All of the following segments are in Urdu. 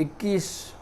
21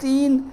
3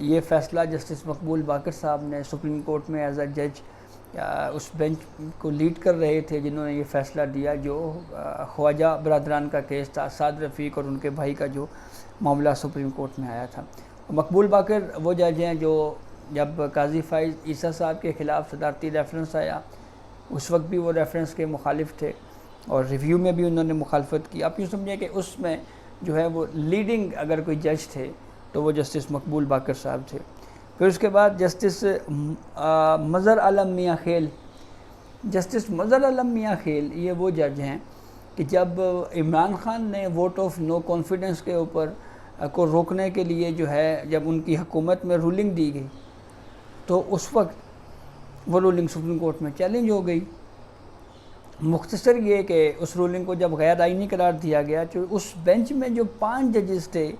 یہ فیصلہ جسٹس مقبول باقر صاحب نے سپریم کورٹ میں ایز اے جج اس بینچ کو لیڈ کر رہے تھے جنہوں نے یہ فیصلہ دیا جو خواجہ برادران کا کیس تھا، سعد رفیق اور ان کے بھائی کا جو معاملہ سپریم کورٹ میں آیا تھا۔ مقبول باقر وہ جج ہیں جو جب قاضی فائز عیسیٰ صاحب کے خلاف صدارتی ریفرنس آیا اس وقت بھی وہ ریفرنس کے مخالف تھے اور ریویو میں بھی انہوں نے مخالفت کی۔ آپ یوں سمجھیں کہ اس میں جو ہے وہ لیڈنگ اگر کوئی جج تھے تو وہ جسٹس مقبول باقر صاحب تھے۔ پھر اس کے بعد جسٹس مظہر عالم میاں خیل، جسٹس مظہر عالم میاں خیل یہ وہ جج ہیں کہ جب عمران خان نے ووٹ آف نو کانفیڈنس کے اوپر کو روکنے کے لیے جو ہے جب ان کی حکومت میں رولنگ دی گئی تو اس وقت وہ رولنگ سپریم کورٹ میں چیلنج ہو گئی۔ مختصر یہ کہ اس رولنگ کو جب غیر آئینی قرار دیا گیا تو اس بینچ میں جو 5 ججز تھے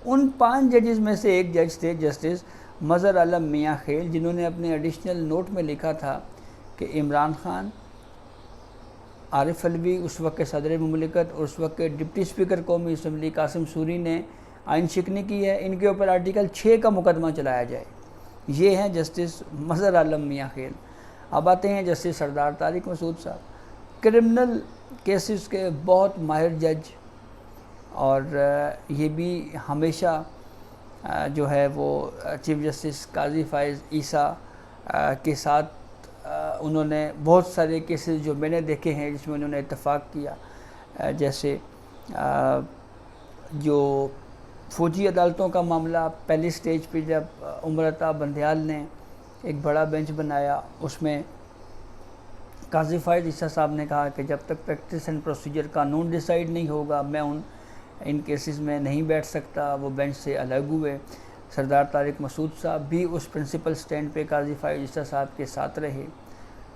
ان 5 ججز میں سے ایک جج تھے جسٹس مظہر عالم میاں خیل، جنہوں نے اپنے ایڈیشنل نوٹ میں لکھا تھا کہ عمران خان، عارف علوی اس وقت کے صدر مملکت اور اس وقت کے ڈپٹی اسپیکر قومی اسمبلی قاسم سوری نے آئین شکنی کی ہے، ان کے اوپر آرٹیکل 6 کا مقدمہ چلایا جائے۔ یہ ہیں جسٹس مظہر عالم میاں خیل۔ اب آتے ہیں جسٹس سردار طارق مسعود صاحب، کرمنل کیسز کے بہت ماہر جج، اور یہ بھی ہمیشہ جو ہے وہ چیف جسٹس قاضی فائز عیسیٰ کے ساتھ انہوں نے بہت سارے کیسز جو میں نے دیکھے ہیں جس میں انہوں نے اتفاق کیا، جیسے جو فوجی عدالتوں کا معاملہ پہلی سٹیج پہ جب عمر عطا بندیال نے ایک بڑا بینچ بنایا، اس میں قاضی فائز عیسیٰ صاحب نے کہا کہ جب تک پریکٹس اینڈ پروسیجر قانون ڈیسائیڈ نہیں ہوگا میں ان کیسز میں نہیں بیٹھ سکتا، وہ بینچ سے الگ ہوئے۔ سردار طارق مسعود صاحب بھی اس پرنسپل سٹینڈ پہ قاضی فائز عیسیٰ صاحب کے ساتھ رہے۔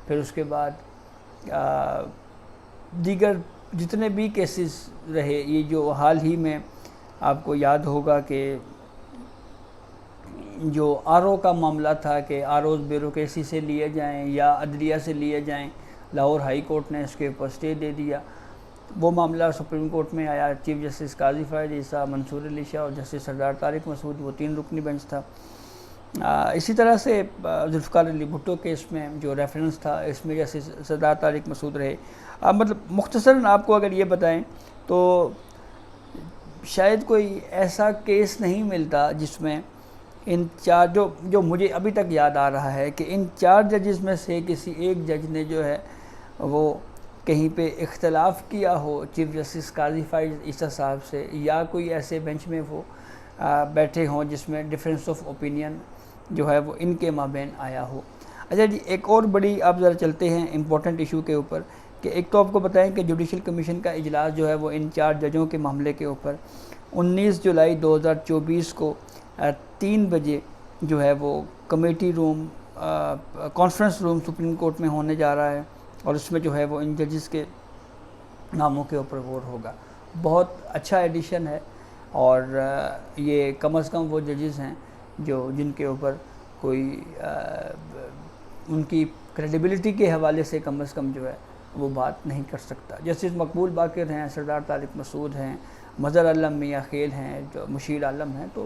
پھر اس کے بعد دیگر جتنے بھی کیسز رہے، یہ جو حال ہی میں آپ کو یاد ہوگا کہ جو آر او کا معاملہ تھا کہ آر اوز بیوروکریسی سے لیے جائیں یا عدلیہ سے لیے جائیں، لاہور ہائی کورٹ نے اس کے اوپر اسٹے دے دیا، وہ معاملہ سپریم کورٹ میں آیا۔ چیف جسٹس قاضی فائز عیسیٰ، منصور علی شاہ اور جسٹس سردار طارق مسعود، وہ 3 رکنی بینچ تھا۔ اسی طرح سے ذوالفقار علی بھٹو کیس میں جو ریفرنس تھا اس میں جسٹس سردار طارق مسعود رہے۔ مطلب مختصراً آپ کو اگر یہ بتائیں تو شاید کوئی ایسا کیس نہیں ملتا جس میں ان 4 جو مجھے ابھی تک یاد آ رہا ہے کہ ان 4 ججز میں سے کسی ایک جج نے جو ہے وہ کہیں پہ اختلاف کیا ہو چیف جسٹس قاضی فائز عیسیٰ صاحب سے، یا کوئی ایسے بینچ میں وہ بیٹھے ہوں جس میں ڈفرینس آف اوپینین جو ہے وہ ان کے مابین آیا ہو۔ اچھا جی، ایک اور بڑی آپ ذرا چلتے ہیں امپورٹنٹ ایشو کے اوپر کہ ایک تو آپ کو بتائیں کہ جوڈیشل کمیشن کا اجلاس جو ہے وہ ان 4 ججوں کے معاملے کے اوپر 19 جولائی 2024 کو 3 بجے جو ہے وہ کمیٹی روم کانفرنس روم سپریم کورٹ میں ہونے جا رہا ہے، اور اس میں جو ہے وہ ان ججز کے ناموں کے اوپر ووٹ ہوگا۔ بہت اچھا ایڈیشن ہے، اور یہ کم از کم وہ ججز ہیں جن کے اوپر کوئی ان کی کریڈیبلٹی کے حوالے سے کم از کم جو ہے وہ بات نہیں کر سکتا۔ جسٹس مقبول باقر ہیں، سردار طارق مسعود ہیں، مظہر عالم میاں خیل ہیں، جو مشیر عالم ہیں، تو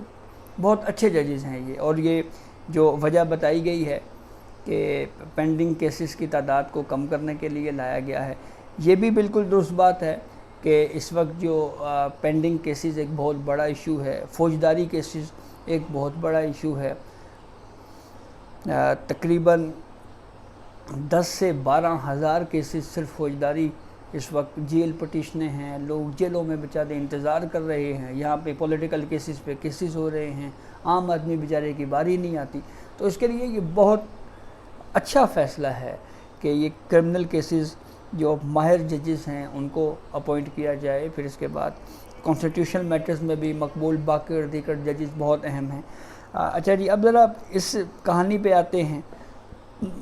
بہت اچھے ججز ہیں یہ۔ اور یہ جو وجہ بتائی گئی ہے کہ پینڈنگ کیسز کی تعداد کو کم کرنے کے لیے لایا گیا ہے، یہ بھی بالکل درست بات ہے کہ اس وقت جو پینڈنگ کیسز ایک بہت بڑا ایشو ہے، فوجداری کیسز ایک بہت بڑا ایشو ہے۔ تقریباً 10 سے 12 ہزار کیسز صرف فوجداری اس وقت جیل پٹیشنیں ہیں، لوگ جیلوں میں بیچارے انتظار کر رہے ہیں، یہاں پہ پولیٹیکل کیسز پہ کیسز ہو رہے ہیں، عام آدمی بیچارے کی باری نہیں آتی۔ تو اس کے لیے یہ بہت اچھا فیصلہ ہے کہ یہ کرمنل کیسز جو ماہر ججز ہیں ان کو اپوائنٹ کیا جائے۔ پھر اس کے بعد کانسٹیٹیوشنل میٹرز میں بھی مقبول باقر دیگر ججز بہت اہم ہیں۔ اچھا جی، اب ذرا اس کہانی پہ آتے ہیں۔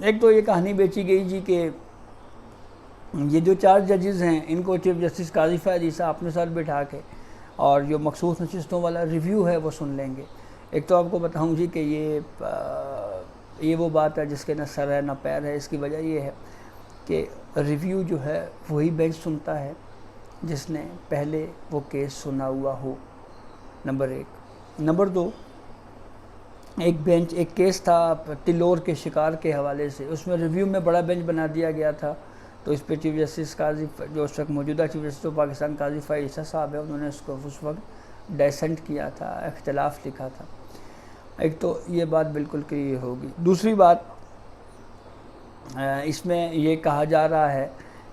ایک تو یہ کہانی بیچی گئی جی کہ یہ جو 4 ججز ہیں ان کو چیف جسٹس قاضی فائز عیسیٰ اپنے ساتھ بٹھا کے اور جو مخصوص نشستوں والا ریویو ہے وہ سن لیں گے۔ ایک تو آپ کو بتاؤں جی کہ یہ وہ بات ہے جس کے نہ سر ہے نہ پیر ہے۔ اس کی وجہ یہ ہے کہ ریویو جو ہے وہی بینچ سنتا ہے جس نے پہلے وہ کیس سنا ہوا ہو، نمبر 1۔ نمبر 2، ایک کیس تھا تلور کے شکار کے حوالے سے، اس میں ریویو میں بڑا بینچ بنا دیا گیا تھا، تو اس پہ چیف جسٹس قاضی جو اس وقت موجودہ چیف جسٹس آف پاکستان قاضی فائز عیسیٰ صاحب ہے، انہوں نے اس کو اس وقت ڈیسنٹ کیا تھا، اختلاف لکھا تھا۔ ایک تو یہ بات بالکل کلیئر ہوگی۔ دوسری بات، اس میں یہ کہا جا رہا ہے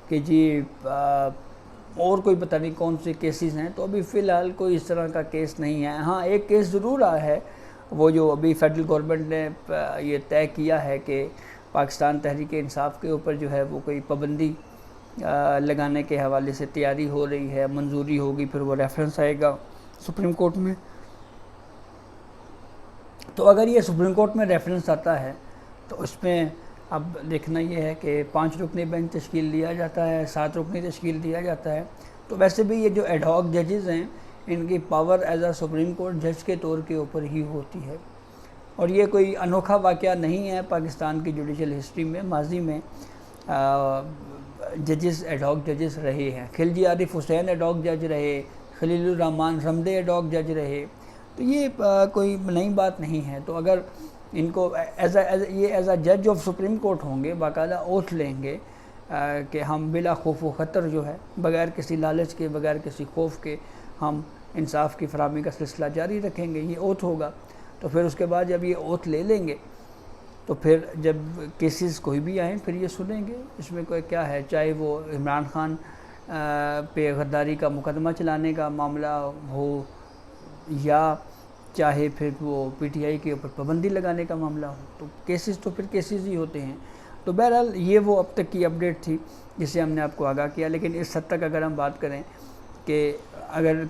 کہ جی اور کوئی پتہ نہیں کون سے کیسز ہیں، تو ابھی فی الحال کوئی اس طرح کا کیس نہیں ہے۔ ہاں ایک کیس ضرور آیا ہے، وہ جو ابھی فیڈرل گورنمنٹ نے یہ طے کیا ہے کہ پاکستان تحریک انصاف کے اوپر جو ہے وہ کوئی پابندی لگانے کے حوالے سے تیاری ہو رہی ہے، منظوری ہوگی، پھر وہ ریفرنس آئے گا سپریم کورٹ میں۔ تو اگر یہ سپریم کورٹ میں ریفرنس آتا ہے تو اس میں اب دیکھنا یہ ہے کہ 5 رکنی بینچ تشکیل دیا جاتا ہے، 7 رکنی تشکیل دیا جاتا ہے۔ تو ویسے بھی یہ جو ایڈ ہاک ججز ہیں، ان کی power as a supreme court جج کے طور کے اوپر ہی ہوتی ہے، اور یہ کوئی انوکھا واقعہ نہیں ہے پاکستان کی جوڈیشل ہسٹری میں۔ ماضی میں ججز ایڈ ہاک ججز رہے ہیں، خلجی عارف حسین ایڈ ہاک جج رہے، خلیل الرحمان رمدے ایڈ ہاک جج رہے، تو یہ کوئی نئی بات نہیں ہے۔ تو اگر ان کو ایز اے جج آف سپریم کورٹ ہوں گے، باقاعدہ اوتھ لیں گے کہ ہم بلا خوف و خطر جو ہے، بغیر کسی لالچ کے، بغیر کسی خوف کے ہم انصاف کی فراہمی کا سلسلہ جاری رکھیں گے، یہ اوتھ ہوگا۔ تو پھر اس کے بعد جب یہ اوتھ لے لیں گے تو پھر جب کیسز کوئی بھی آئیں پھر یہ سنیں گے۔ اس میں کوئی کیا ہے، چاہے وہ عمران خان پہ غداری کا مقدمہ چلانے کا معاملہ ہو، یا چاہے پھر وہ پی ٹی آئی کے اوپر پابندی لگانے کا معاملہ ہو، تو کیسز تو پھر کیسز ہی ہوتے ہیں۔ تو بہرحال یہ وہ اب تک کی اپڈیٹ تھی جسے ہم نے آپ کو آگاہ کیا، لیکن اس حد تک اگر ہم بات کریں کہ اگر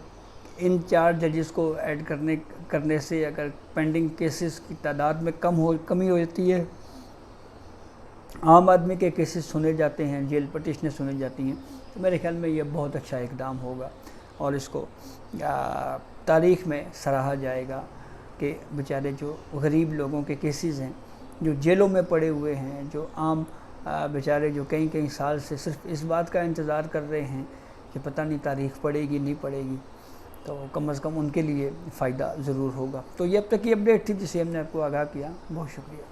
ان 4 ججز کو ایڈ کرنے سے اگر پینڈنگ کیسز کی تعداد میں کمی ہو جاتی ہے، عام آدمی کے کیسز سنے جاتے ہیں، جیل پٹیشنیں سنی جاتی ہیں، تو میرے خیال میں یہ بہت اچھا اقدام ہوگا، اور اس کو تاریخ میں سراہا جائے گا کہ بیچارے جو غریب لوگوں کے کیسز ہیں، جو جیلوں میں پڑے ہوئے ہیں، جو عام بیچارے جو کئی سال سے صرف اس بات کا انتظار کر رہے ہیں کہ پتہ نہیں تاریخ پڑے گی نہیں پڑے گی، تو کم از کم ان کے لیے فائدہ ضرور ہوگا۔ تو یہ اب تک کی اپڈیٹ تھی جسے ہم نے آپ کو آگاہ کیا۔ بہت شکریہ۔